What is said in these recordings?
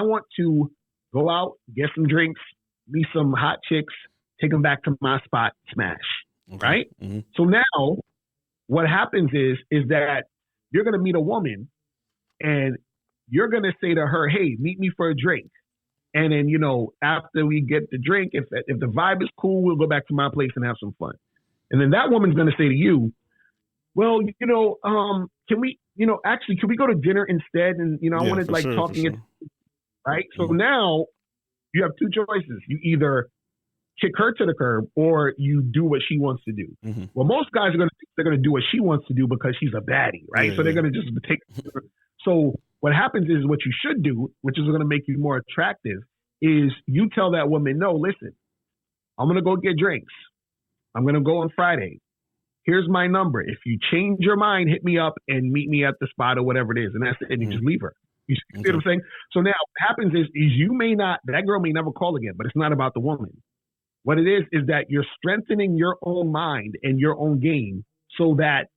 want to go out, get some drinks, meet some hot chicks, take them back to my spot, smash. Okay. Right? Mm-hmm. So now what happens is that you're going to meet a woman and you're going to say to her, hey, meet me for a drink. And then, after we get the drink, if the vibe is cool, we'll go back to my place and have some fun. And then that woman's going to say to you, well, can we, can we go to dinner instead? And, I wanted talking it, right? So now you have two choices. You either kick her to the curb or you do what she wants to do. Mm-hmm. Well, most guys are they're going to do what she wants to do because she's a baddie, right? So they're going to just take. So what happens is what you should do, which is going to make you more attractive, is you tell that woman, no, listen, I'm going to go get drinks. I'm going to go on Friday. Here's my number. If you change your mind, hit me up and meet me at the spot or whatever it is. And that's it. And you just leave her. You see what I'm saying? So now what happens is that girl may never call again, but it's not about the woman. What it is that you're strengthening your own mind and your own game so that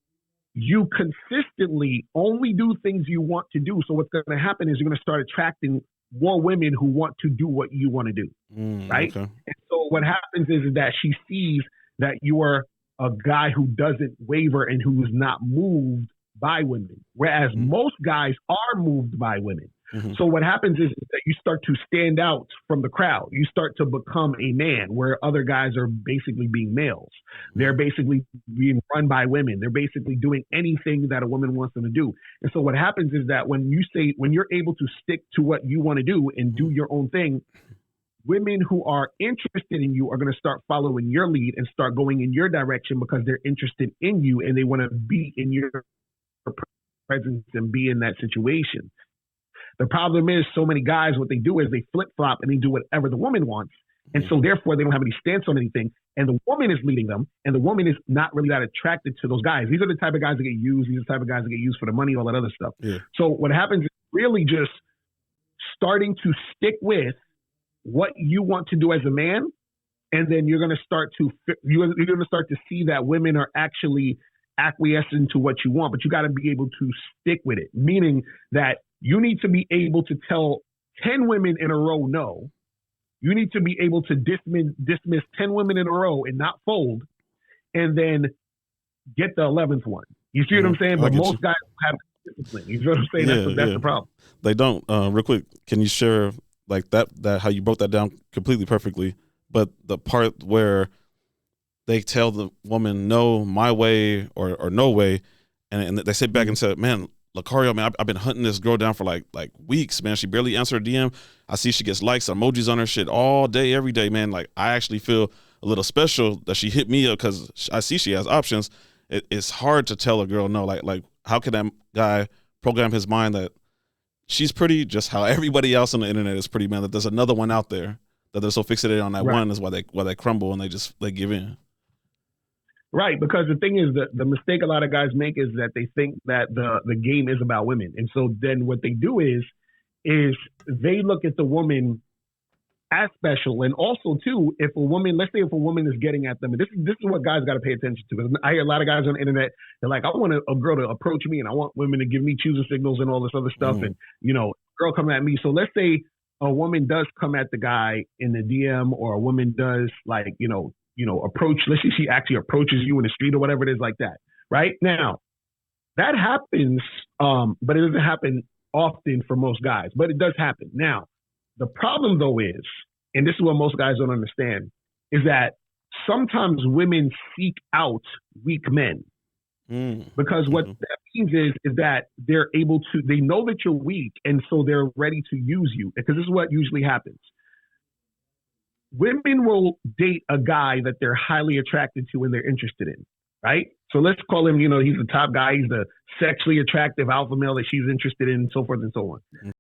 you consistently only do things you want to do. So what's going to happen is you're going to start attracting more women who want to do what you want to do, right? Okay. And so what happens is that she sees that you are a guy who doesn't waver and who is not moved by women, whereas most guys are moved by women. Mm-hmm. So what happens is that you start to stand out from the crowd. You start to become a man where other guys are basically being males. They're basically being run by women. They're basically doing anything that a woman wants them to do. And so what happens is that when you're able to stick to what you want to do and do your own thing, women who are interested in you are going to start following your lead and start going in your direction because they're interested in you and they want to be in your presence and be in that situation. The problem is so many guys, what they do is they flip-flop and they do whatever the woman wants. And so therefore they don't have any stance on anything. And the woman is leading them. And the woman is not really that attracted to those guys. These are the type of guys that get used. These are the type of guys that get used for the money, all that other stuff. Yeah. So what happens is really just starting to stick with what you want to do as a man. And then you're going to start to see that women are actually acquiescing to what you want, but you got to be able to stick with it. Meaning that you need to be able to tell 10 women in a row no. You need to be able to dismiss 10 women in a row and not fold, and then get the 11th one. You see what I'm saying? But most guys have discipline. You see what I'm saying? That's the problem. They don't. Real quick, can you share like that how you broke that down completely perfectly? But the part where they tell the woman no, my way or no way, and they sit back and say, man, Lucario, man, I've been hunting this girl down for like weeks, man. She barely answered a DM. I see she gets likes, emojis on her shit all day, every day, man. Like, I actually feel a little special that she hit me up because I see she has options. It's hard to tell a girl no. Like, how can that guy program his mind that she's pretty just how everybody else on the internet is pretty, man, that there's another one out there that they're so fixated on that one is why they crumble and they give in. Right, because the thing is that the mistake a lot of guys make is that they think that the game is about women. And so then what they do is they look at the woman as special. And also, too, if a woman is getting at them, and this is what guys got to pay attention to. Because I hear a lot of guys on the internet, they're like, I want a girl to approach me and I want women to give me choosing signals and all this other stuff. And, girl come at me. So let's say a woman does come at the guy in the DM, or a woman does approach, let's say she actually approaches you in the street or whatever it is like that, right? Now, that happens, but it doesn't happen often for most guys, but it does happen. Now, the problem though is, and this is what most guys don't understand, is that sometimes women seek out weak men. Because what that means is that they know that you're weak, and so they're ready to use you, because this is what usually happens. Women will date a guy that they're highly attracted to and they're interested in, right? So let's call him, he's the top guy. He's the sexually attractive alpha male that she's interested in, and so forth and so on.